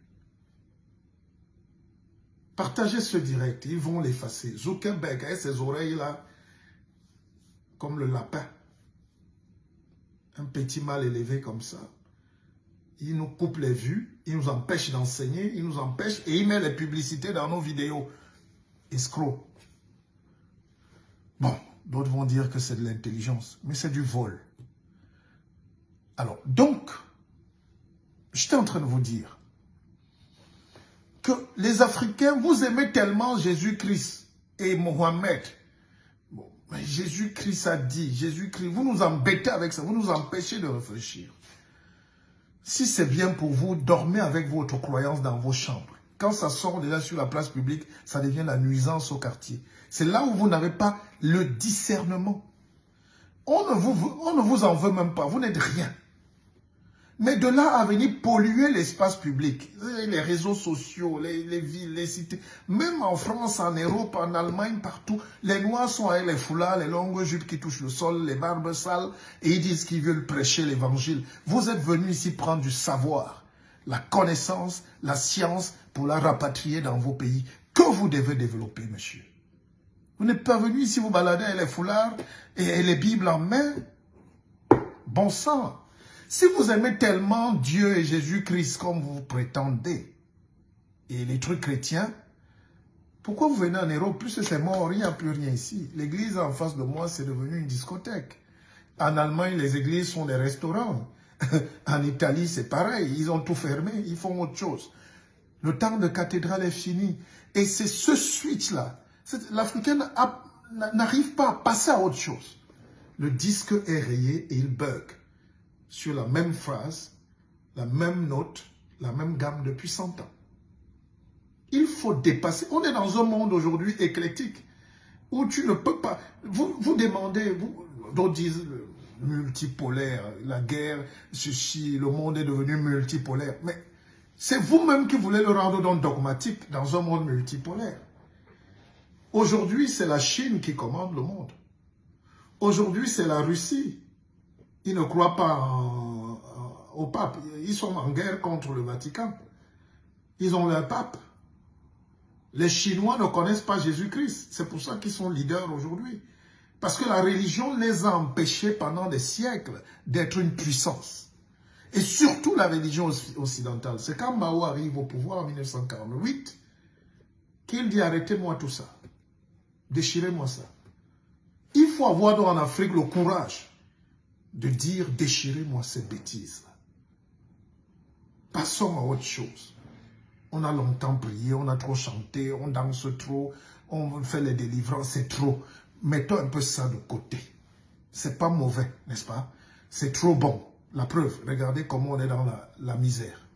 Partagez ce direct, ils vont l'effacer. Zuckerberg avec ses oreilles là, comme le lapin. Un petit mal élevé comme ça. Il nous coupe les vues, il nous empêche d'enseigner, il nous empêche et il met les publicités dans nos vidéos. Escroc. Bon, d'autres vont dire que c'est de l'intelligence, mais c'est du vol. Alors, donc, j'étais en train de vous dire que les Africains, vous aimez tellement Jésus-Christ et Mohammed. Bon, mais Jésus-Christ a dit, Jésus-Christ, vous nous embêtez avec ça, vous nous empêchez de réfléchir. Si c'est bien pour vous, dormez avec votre croyance dans vos chambres. Quand ça sort déjà sur la place publique, ça devient la nuisance au quartier. C'est là où vous n'avez pas le discernement. On ne vous en veut même pas, vous n'êtes rien. Mais de là à venir polluer l'espace public, les réseaux sociaux, les villes, les cités, même en France, en Europe, en Allemagne, partout, les Noirs sont avec les foulards, les longues jupes qui touchent le sol, les barbes sales, et ils disent qu'ils veulent prêcher l'évangile. Vous êtes venus ici prendre du savoir, la connaissance, la science, pour la rapatrier dans vos pays, que vous devez développer, monsieur. Vous n'êtes pas venus ici vous balader avec les foulards et les Bibles en main. Bon sang. Si vous aimez tellement Dieu et Jésus-Christ comme vous prétendez, et les trucs chrétiens, pourquoi vous venez en Europe? Plus c'est mort, il n'y a plus rien ici. L'église en face de moi, c'est devenu une discothèque. En Allemagne, les églises sont des restaurants. En Italie, c'est pareil. Ils ont tout fermé, ils font autre chose. Le temps de cathédrale est fini. Et c'est ce switch-là. L'Africain n'arrive pas à passer à autre chose. Le disque est rayé et il bug sur la même phrase, la même note, la même gamme depuis 100 ans. Il faut dépasser. On est dans un monde aujourd'hui éclectique où tu ne peux pas... Vous demandez, d'autres disent multipolaire, la guerre, ceci, le monde est devenu multipolaire. Mais c'est vous-même qui voulez le rendre donc dogmatique dans un monde multipolaire. Aujourd'hui, c'est la Chine qui commande le monde. Aujourd'hui, c'est la Russie. Ils ne croient pas au pape. Ils sont en guerre contre le Vatican. Ils ont leur pape. Les Chinois ne connaissent pas Jésus-Christ. C'est pour ça qu'ils sont leaders aujourd'hui. Parce que la religion les a empêchés pendant des siècles d'être une puissance. Et surtout la religion occidentale. C'est quand Mao arrive au pouvoir en 1948 qu'il dit arrêtez-moi tout ça. Déchirez-moi ça. Il faut avoir en Afrique le courage de dire déchirez-moi ces bêtises. Passons à autre chose. On a longtemps prié, on a trop chanté, on danse trop, on fait les délivrances, c'est trop. Mettons un peu ça de côté. C'est pas mauvais, n'est-ce pas? C'est trop bon. La preuve, regardez comment on est dans la misère.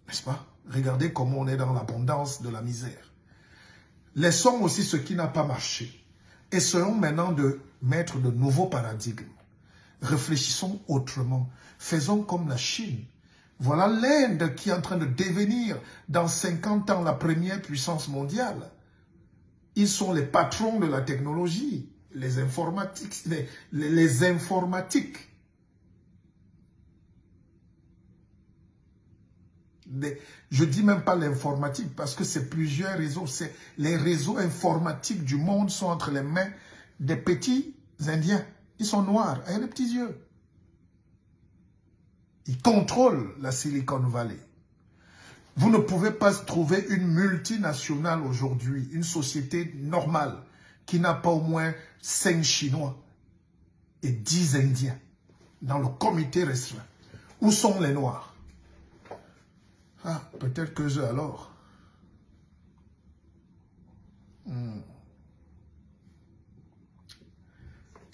N'est-ce pas? Regardez comment on est dans l'abondance de la misère. Laissons aussi ce qui n'a pas marché. Essayons maintenant de mettre de nouveaux paradigmes. Réfléchissons autrement. Faisons comme la Chine. Voilà l'Inde qui est en train de devenir dans 50 ans la première puissance mondiale. Ils sont les patrons de la technologie, les informatiques. Les informatiques. Je ne dis même pas l'informatique parce que c'est plusieurs réseaux. Les réseaux informatiques du monde sont entre les mains des petits Indiens. Ils sont noirs, avec des petits yeux. Ils contrôlent la Silicon Valley. Vous ne pouvez pas trouver une multinationale aujourd'hui, une société normale, qui n'a pas au moins 5 Chinois et 10 Indiens dans le comité restreint. Où sont les Noirs? Ah, peut-être que eux alors.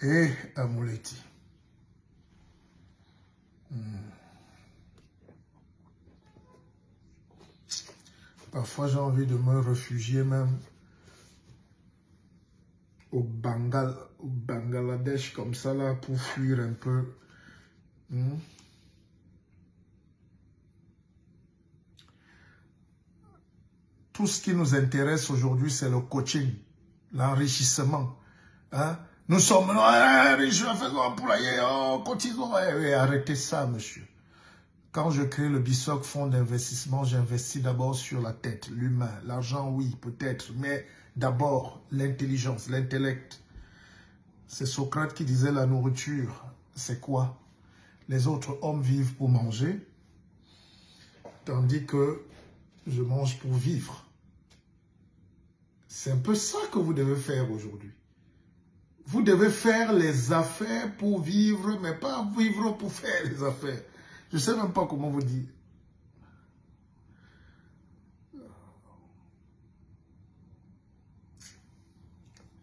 Et Amouleti. Parfois, j'ai envie de me réfugier même au Bangladesh comme ça là pour fuir un peu. Tout ce qui nous intéresse aujourd'hui, c'est le coaching, l'enrichissement. Hein? Nous sommes riches, faisons un poulailler, cotisons. Arrêtez ça, monsieur. Quand je crée le BISOC fonds d'investissement, j'investis d'abord sur la tête, l'humain. L'argent, oui, peut-être, mais d'abord l'intelligence, l'intellect. C'est Socrate qui disait la nourriture, c'est quoi? Les autres hommes vivent pour manger, tandis que je mange pour vivre. C'est un peu ça que vous devez faire aujourd'hui. Vous devez faire les affaires pour vivre, mais pas vivre pour faire les affaires. Je ne sais même pas comment vous dire.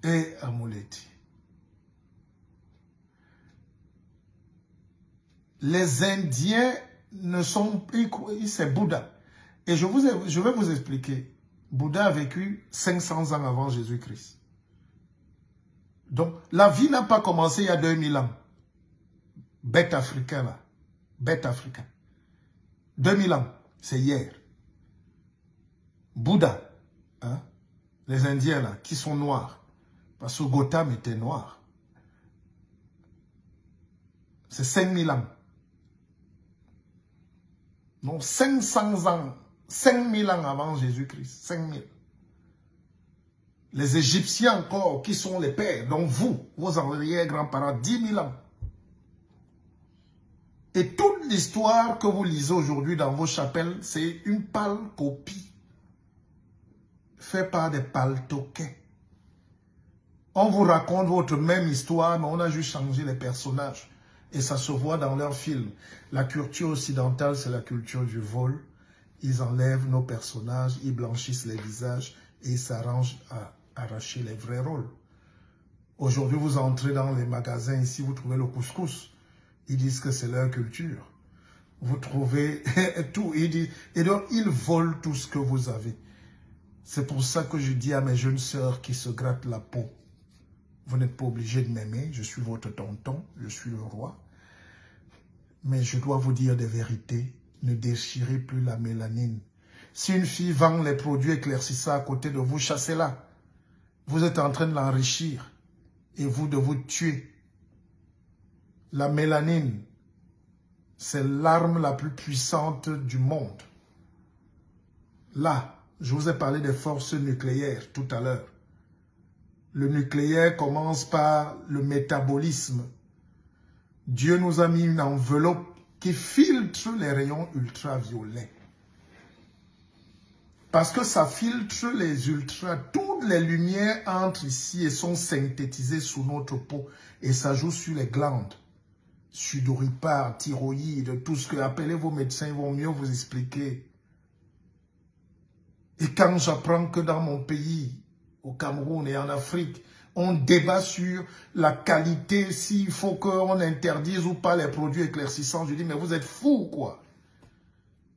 Et Amouleti. Les Indiens ne sont... C'est Bouddha. Et je vais vous expliquer. Bouddha a vécu 500 ans avant Jésus-Christ. Donc, la vie n'a pas commencé il y a 2000 ans. Bête africain, là. Bête africain. 2000 ans, c'est hier. Bouddha, hein, les Indiens, là, qui sont noirs. Parce que Gotham était noir. C'est 5000 ans. Non, 500 ans. 5000 ans avant Jésus-Christ. 5000. Les Égyptiens encore, qui sont les pères, donc vous, vos arrière-grands-parents, 10 000 ans. Et toute l'histoire que vous lisez aujourd'hui dans vos chapelles, c'est une pâle copie. Faite par des paltoquets. On vous raconte votre même histoire, mais on a juste changé les personnages. Et ça se voit dans leurs films. La culture occidentale, c'est la culture du vol. Ils enlèvent nos personnages, ils blanchissent les visages et ils s'arrangent à arracher les vrais rôles. Aujourd'hui, vous entrez dans les magasins ici, vous trouvez le couscous. Ils disent que c'est leur culture. Vous trouvez tout. Et donc, ils volent tout ce que vous avez. C'est pour ça que je dis à mes jeunes sœurs qui se grattent la peau, vous n'êtes pas obligés de m'aimer, je suis votre tonton, je suis le roi. Mais je dois vous dire des vérités. Ne déchirez plus la mélanine. Si une fille vend les produits éclaircissants à côté de vous, chassez-la. Vous êtes en train de l'enrichir et vous de vous tuer. La mélanine, c'est l'arme la plus puissante du monde. Là, Je vous ai parlé des forces nucléaires tout à l'heure. Le nucléaire commence par le métabolisme. Dieu nous a mis une enveloppe qui filtre les rayons ultraviolets. Parce que ça filtre les ultras. Toutes les lumières entrent ici et sont synthétisées sous notre peau. Et ça joue sur les glandes. Sudoripare, thyroïde, tout ce que... Appelez vos médecins, ils vont mieux vous expliquer. Et quand j'apprends que dans mon pays, au Cameroun et en Afrique, on débat sur la qualité, s'il faut qu'on interdise ou pas les produits éclaircissants, je dis, mais vous êtes fous, quoi.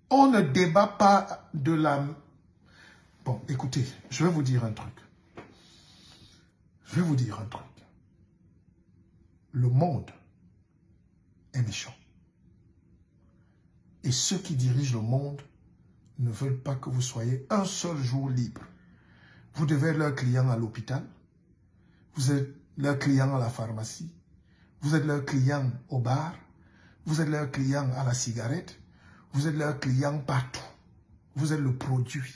On ne débat pas de la... Bon, écoutez, je vais vous dire un truc. Je vais vous dire un truc. Le monde est méchant. Et ceux qui dirigent le monde ne veulent pas que vous soyez un seul jour libre. Vous devez être leur client à l'hôpital. Vous êtes leur client à la pharmacie. Vous êtes leur client au bar. Vous êtes leur client à la cigarette. Vous êtes leur client partout. Vous êtes le produit.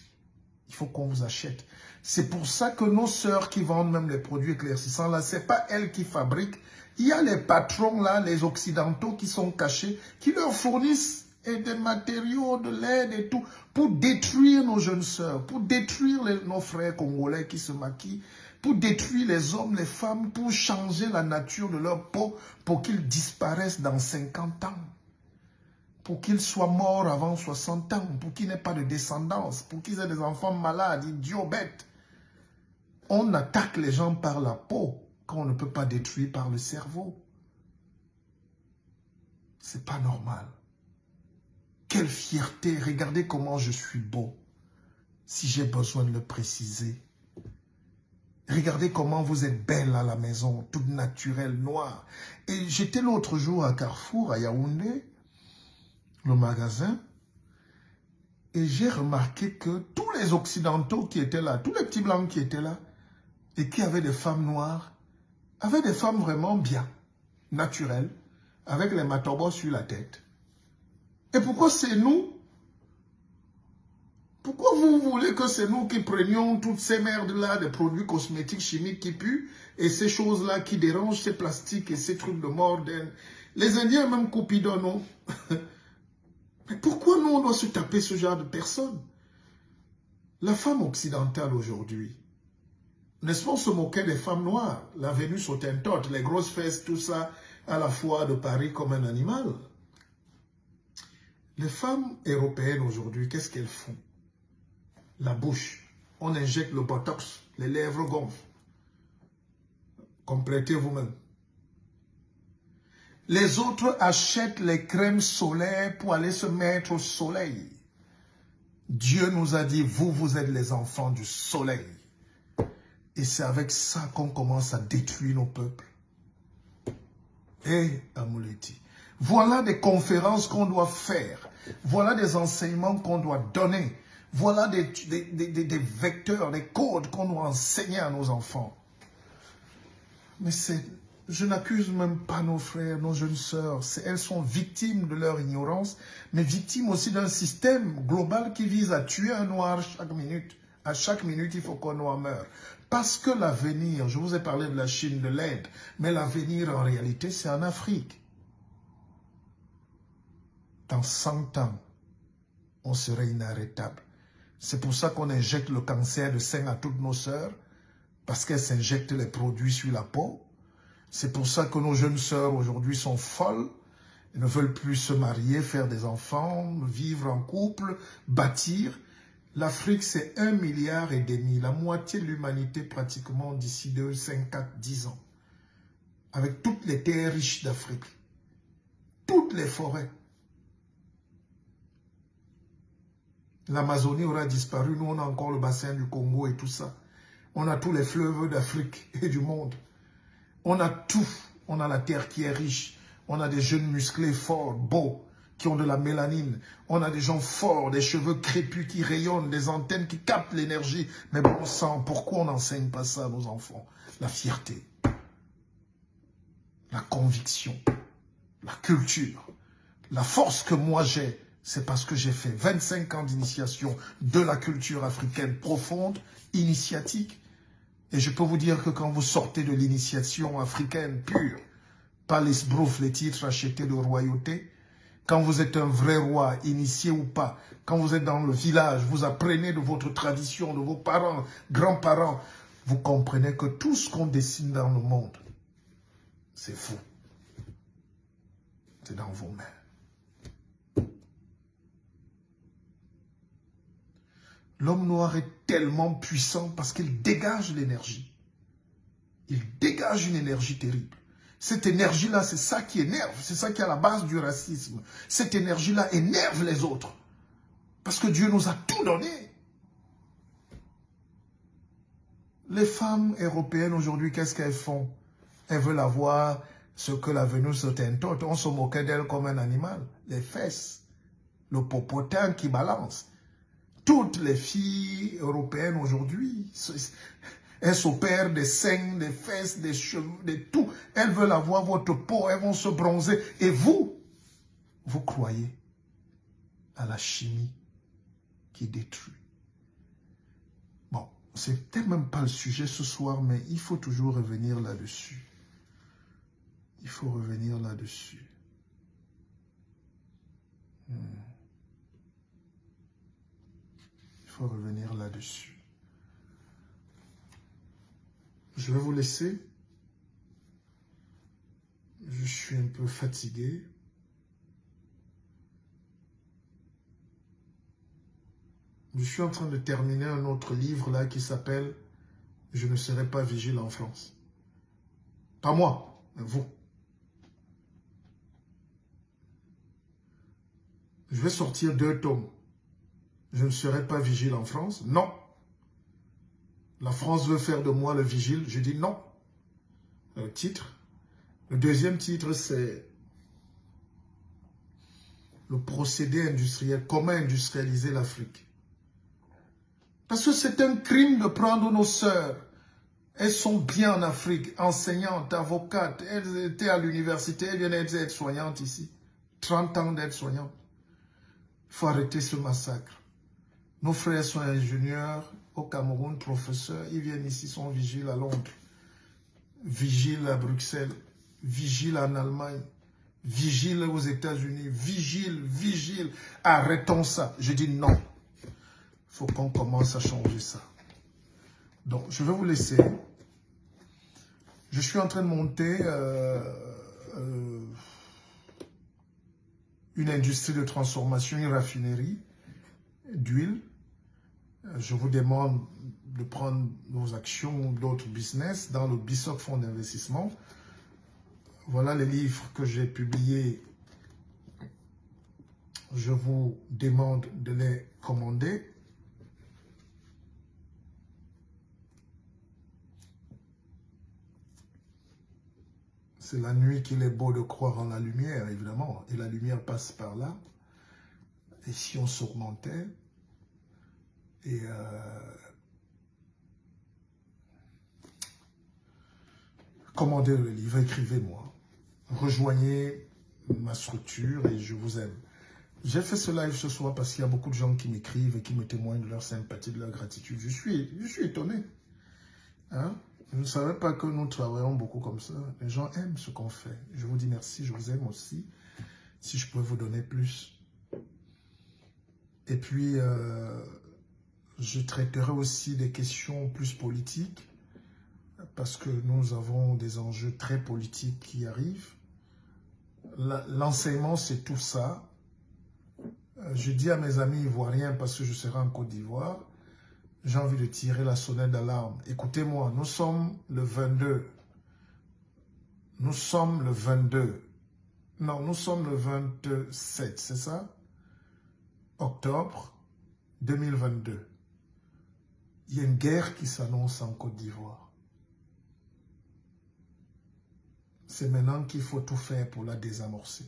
Il faut qu'on vous achète. C'est pour ça que nos sœurs qui vendent même les produits éclaircissants, là, ce n'est pas elles qui fabriquent. Il y a les patrons, là, les occidentaux qui sont cachés, qui leur fournissent des matériaux, de l'aide et tout, pour détruire nos jeunes sœurs, pour détruire nos frères congolais qui se maquillent, pour détruire les hommes, les femmes, pour changer la nature de leur peau, pour qu'ils disparaissent dans 50 ans. Pour qu'ils soient morts avant 60 ans, pour qu'ils n'aient pas de descendance, pour qu'ils aient des enfants malades, idiots, bêtes. On attaque les gens par la peau, qu'on ne peut pas détruire par le cerveau. C'est pas normal. Quelle fierté, regardez comment je suis beau, si j'ai besoin de le préciser. Regardez comment vous êtes belle à la maison, toute naturelle, noire. Et j'étais l'autre jour à Carrefour, à Yaoundé, le magasin, et j'ai remarqué que tous les occidentaux qui étaient là, tous les petits blancs qui étaient là, et qui avaient des femmes noires, avaient des femmes vraiment bien, naturelles, avec les matobos sur la tête. Et pourquoi c'est nous? Pourquoi vous voulez que c'est nous qui prenions toutes ces merdes-là, des produits cosmétiques chimiques qui puent, et ces choses-là qui dérangent, ces plastiques et ces trucs de mort? Les Indiens même Coupidon, non? Mais pourquoi nous, on doit se taper ce genre de personnes? La femme occidentale aujourd'hui, n'est-ce pas, on se moquait des femmes noires, la Vénus hottentote, les grosses fesses, tout ça, à la fois de Paris comme un animal. Les femmes européennes aujourd'hui, qu'est-ce qu'elles font? La bouche, on injecte le botox, les lèvres gonflent. Complétez vous-même. Les autres achètent les crèmes solaires pour aller se mettre au soleil. Dieu nous a dit, vous êtes les enfants du soleil. Et c'est avec ça qu'on commence à détruire nos peuples. Et Amouleti, voilà des conférences qu'on doit faire. Voilà des enseignements qu'on doit donner. Voilà des vecteurs, des codes qu'on doit enseigner à nos enfants. Mais je n'accuse même pas nos frères, nos jeunes sœurs. Elles sont victimes de leur ignorance, mais victimes aussi d'un système global qui vise à tuer un noir chaque minute. À chaque minute, il faut qu'un noir meure. Parce que l'avenir, je vous ai parlé de la Chine, de l'Inde, mais l'avenir en réalité, c'est en Afrique. Dans 100 ans, on serait inarrêtable. C'est pour ça qu'on injecte le cancer de sein à toutes nos sœurs, parce qu'elles s'injectent les produits sur la peau. C'est pour ça que nos jeunes sœurs aujourd'hui sont folles, elles ne veulent plus se marier, faire des enfants, vivre en couple, bâtir. L'Afrique, c'est 1,5 milliard, la moitié de l'humanité pratiquement d'ici 2, 5, 4, 10 ans. Avec toutes les terres riches d'Afrique, toutes les forêts. L'Amazonie aura disparu, nous on a encore le bassin du Congo et tout ça. On a tous les fleuves d'Afrique et du monde. On a tout. On a la terre qui est riche. On a des jeunes musclés forts, beaux, qui ont de la mélanine. On a des gens forts, des cheveux crépus qui rayonnent, des antennes qui captent l'énergie. Mais bon sang, pourquoi on n'enseigne pas ça à nos enfants? La fierté, la conviction, la culture, la force que moi j'ai, C'est parce que j'ai fait 25 ans d'initiation de la culture africaine profonde, initiatique. Et je peux vous dire que quand vous sortez de l'initiation africaine pure, pas les sbroufs, les titres achetés de royauté, quand vous êtes un vrai roi, initié ou pas, quand vous êtes dans le village, vous apprenez de votre tradition, de vos parents, grands-parents, vous comprenez que tout ce qu'on dessine dans le monde, c'est faux. C'est dans vos mains. L'homme noir est tellement puissant parce qu'il dégage l'énergie. Il dégage une énergie terrible. Cette énergie-là, c'est ça qui énerve. C'est ça qui est à la base du racisme. Cette énergie-là énerve les autres. Parce que Dieu nous a tout donné. Les femmes européennes aujourd'hui, qu'est-ce qu'elles font? Elles veulent avoir ce que la Vénus Hottentote. On se moquait d'elles comme un animal. Les fesses. Le popotin qui balance. Toutes les filles européennes aujourd'hui, elles s'opèrent des seins, des fesses, des cheveux, de tout. Elles veulent avoir votre peau, elles vont se bronzer. Et vous, vous croyez à la chimie qui détruit. Bon, c'est peut-être même pas le sujet ce soir, mais il faut toujours revenir là-dessus. Il faut revenir là-dessus. Il faut revenir là-dessus. Je vais vous laisser. Je suis un peu fatigué. Je suis en train de terminer un autre livre là qui s'appelle « Je ne serai pas vigile en France ». Pas moi, mais vous. Je vais sortir 2 tomes. Je ne serai pas vigile en France. Non. La France veut faire de moi le vigile. Je dis non. Le titre. Le deuxième titre, c'est le procédé industriel. Comment industrialiser l'Afrique? Parce que c'est un crime de prendre nos sœurs. Elles sont bien en Afrique, enseignantes, avocates. Elles étaient à l'université, elles viennent être aides-soignantes ici. 30 ans d'aides-soignantes. Il faut arrêter ce massacre. Nos frères sont ingénieurs au Cameroun, professeurs. Ils viennent ici, sont vigiles à Londres, vigiles à Bruxelles, vigiles en Allemagne, vigiles aux États-Unis, vigiles. Arrêtons ça. Je dis non. Il faut qu'on commence à changer ça. Donc, je vais vous laisser. Je suis en train de monter une industrie de transformation, une raffinerie d'huile. Je vous demande de prendre nos actions, d'autres business dans le BISOC Fonds d'investissement. Voilà les livres que j'ai publiés. Je vous demande de les commander. C'est la nuit qu'il est beau de croire en la lumière, évidemment. Et la lumière passe par là. Et si on s'augmentait, et commandez le livre, écrivez-moi. Rejoignez ma structure et je vous aime. J'ai fait ce live ce soir parce qu'il y a beaucoup de gens qui m'écrivent et qui me témoignent de leur sympathie, de leur gratitude. Je suis étonné. Hein? Je ne savais pas que nous travaillons beaucoup comme ça. Les gens aiment ce qu'on fait. Je vous dis merci, je vous aime aussi. Si je peux vous donner plus. Et puis, je traiterai aussi des questions plus politiques parce que nous avons des enjeux très politiques qui arrivent. L'enseignement, c'est tout ça. Je dis à mes amis ivoiriens, parce que je serai en Côte d'Ivoire, j'ai envie de tirer la sonnette d'alarme. Écoutez-moi, nous sommes le 22. Nous sommes le 22. Non, nous sommes le 27, c'est ça? Octobre 2022. Il y a une guerre qui s'annonce en Côte d'Ivoire. C'est maintenant qu'il faut tout faire pour la désamorcer.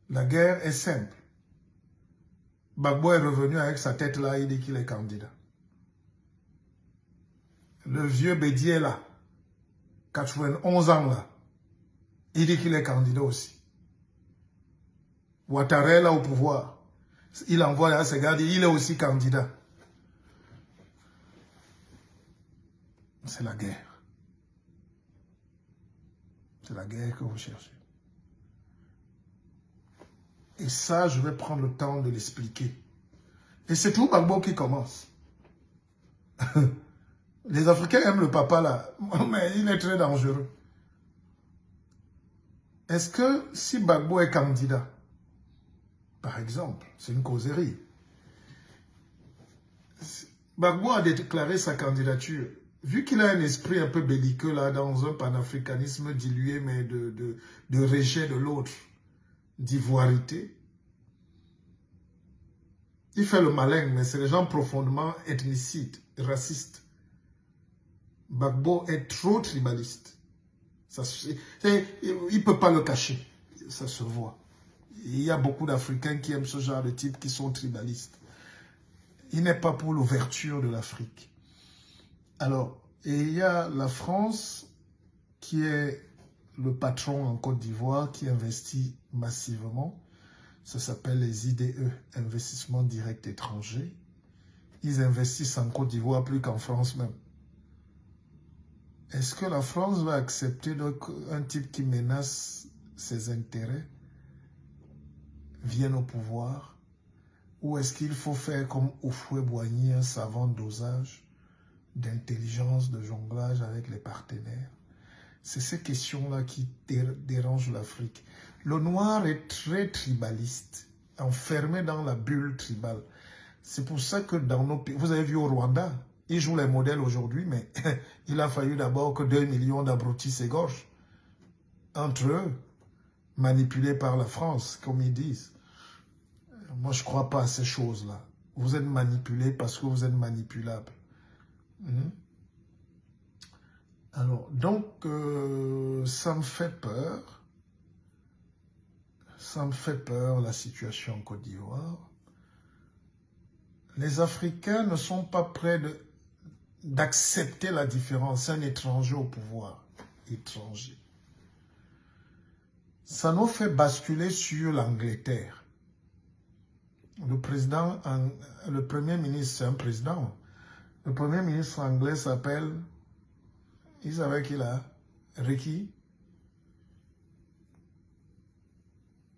La guerre est simple. Gbagbo est revenu avec sa tête là, il dit qu'il est candidat. Le vieux Bédier là, 91 ans là, il dit qu'il est candidat aussi. Ouattara est là au pouvoir. Il envoie à ses gars, il est aussi candidat. C'est la guerre. C'est la guerre que vous cherchez. Et ça, je vais prendre le temps de l'expliquer. Et c'est tout Gbagbo qui commence. Les Africains aiment le papa là, mais il est très dangereux. Est-ce que si Gbagbo est candidat, par exemple, c'est une causerie, Gbagbo a déclaré sa candidature, vu qu'il a un esprit un peu belliqueux là, dans un panafricanisme dilué, mais de rejet de l'autre, d'ivoirité, il fait le malin, mais c'est des gens profondément ethnicides, racistes. Gbagbo est trop tribaliste. Il ne peut pas le cacher. Ça se voit. Il y a beaucoup d'Africains qui aiment ce genre de type qui sont tribalistes. Il n'est pas pour l'ouverture de l'Afrique. Alors, et il y a la France qui est le patron en Côte d'Ivoire qui investit massivement. Ça s'appelle les IDE, Investissements Directs Étrangers. Ils investissent en Côte d'Ivoire plus qu'en France même. Est-ce que la France va accepter un type qui menace ses intérêts vienne au pouvoir? Ou est-ce qu'il faut faire comme Houphouët-Boigny, un savant dosage d'intelligence, de jonglage avec les partenaires? C'est ces questions-là qui dérangent l'Afrique. Le noir est très tribaliste, enfermé dans la bulle tribale. C'est pour ça que dans nos pays, vous avez vu au Rwanda, ils jouent les modèles aujourd'hui, mais il a fallu d'abord que 2 millions d'abrutis s'égorgent entre eux, manipulés par la France, comme ils disent. Moi, je ne crois pas à ces choses-là. Vous êtes manipulés parce que vous êtes manipulables. Alors, donc, ça me fait peur. Ça me fait peur, la situation en Côte d'Ivoire. Les Africains ne sont pas prêts d'accepter la différence. Un étranger au pouvoir. Étranger. Ça nous fait basculer sur l'Angleterre. Le premier ministre, c'est un président. Le premier ministre anglais s'appelle... Ils savaient qu'il a Ricky.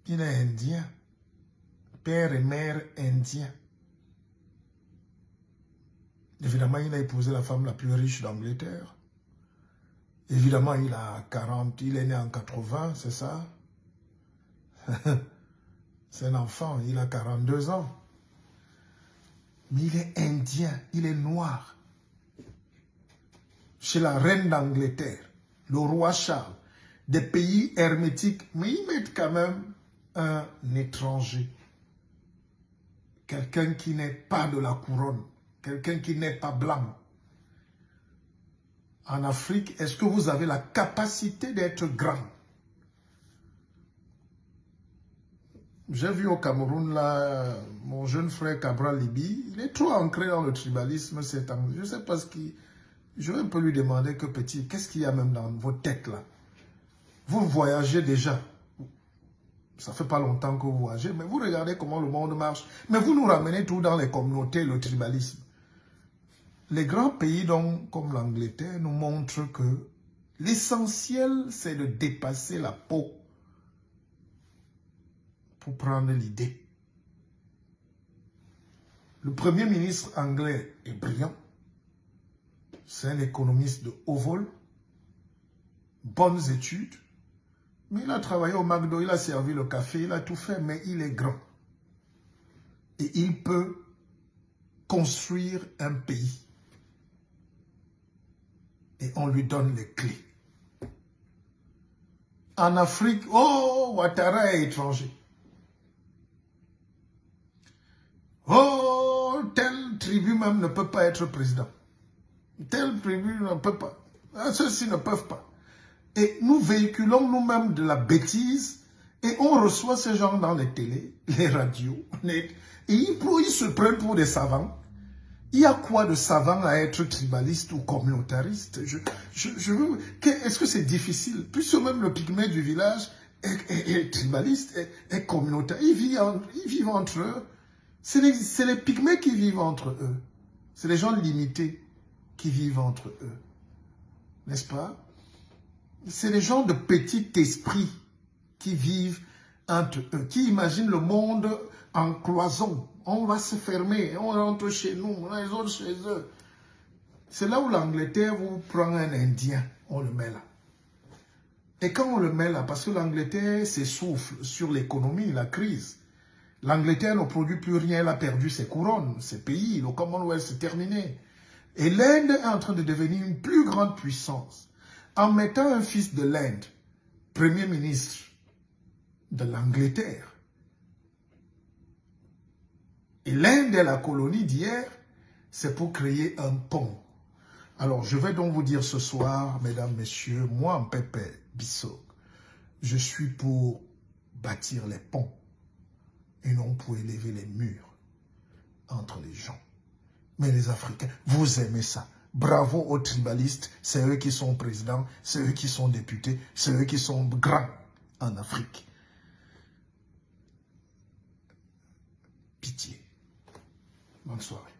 Il est indien. Père et mère indien. Évidemment, il a épousé la femme la plus riche d'Angleterre. Évidemment, il a 40, il est né en 80, c'est ça? C'est un enfant, il a 42 ans. Mais il est indien, il est noir. Chez la reine d'Angleterre, le roi Charles, des pays hermétiques, mais ils mettent quand même un étranger. Quelqu'un qui n'est pas de la couronne, quelqu'un qui n'est pas blanc. En Afrique, est-ce que vous avez la capacité d'être grand? J'ai vu au Cameroun, là, mon jeune frère Cabral Libi, il est trop ancré dans le tribalisme. Je ne sais pas ce qui... Je vais un peu lui demander que petit, qu'est-ce qu'il y a même dans vos têtes là? Vous voyagez déjà. Ça fait pas longtemps que vous voyagez, mais vous regardez comment le monde marche. Mais vous nous ramenez tout dans les communautés, le tribalisme. Les grands pays, donc, comme l'Angleterre, nous montrent que l'essentiel, c'est de dépasser la peau pour prendre l'idée. Le premier ministre anglais est brillant. C'est un économiste de haut vol, bonnes études, mais il a travaillé au McDo, il a servi le café, il a tout fait, mais il est grand. Et il peut construire un pays. Et on lui donne les clés. En Afrique, oh, Ouattara est étranger. Oh, telle tribu même ne peut pas être président. Telle tribu ne peut pas. Ceux-ci ne peuvent pas. Et nous véhiculons nous-mêmes de la bêtise et on reçoit ces gens dans les télés, les radios. Et ils se prennent pour des savants. Il y a quoi de savant à être tribaliste ou communautariste? Est-ce que c'est difficile? Puisque même le pygmée du village est tribaliste, est communautaire. Ils vivent entre eux. C'est les pygmées qui vivent entre eux. C'est les gens limités qui vivent entre eux. N'est-ce pas? C'est les gens de petit esprit qui vivent entre eux, qui imaginent le monde en cloison. On va se fermer, on rentre chez nous, les autres chez eux. C'est là où l'Angleterre vous prend un Indien, on le met là. Et quand on le met là, parce que l'Angleterre s'essouffle sur l'économie, la crise. L'Angleterre ne produit plus rien, elle a perdu ses couronnes, ses pays, le Commonwealth s'est terminé. Et l'Inde est en train de devenir une plus grande puissance. En mettant un fils de l'Inde, Premier ministre de l'Angleterre. Et l'Inde est la colonie d'hier, c'est pour créer un pont. Alors, je vais donc vous dire ce soir, mesdames, messieurs, moi, Mpepe Bissau, je suis pour bâtir les ponts et non pour élever les murs entre les gens. Mais les Africains, vous aimez ça. Bravo aux tribalistes, c'est eux qui sont présidents, c'est eux qui sont députés, c'est eux qui sont grands en Afrique. Pitié. Bonne soirée.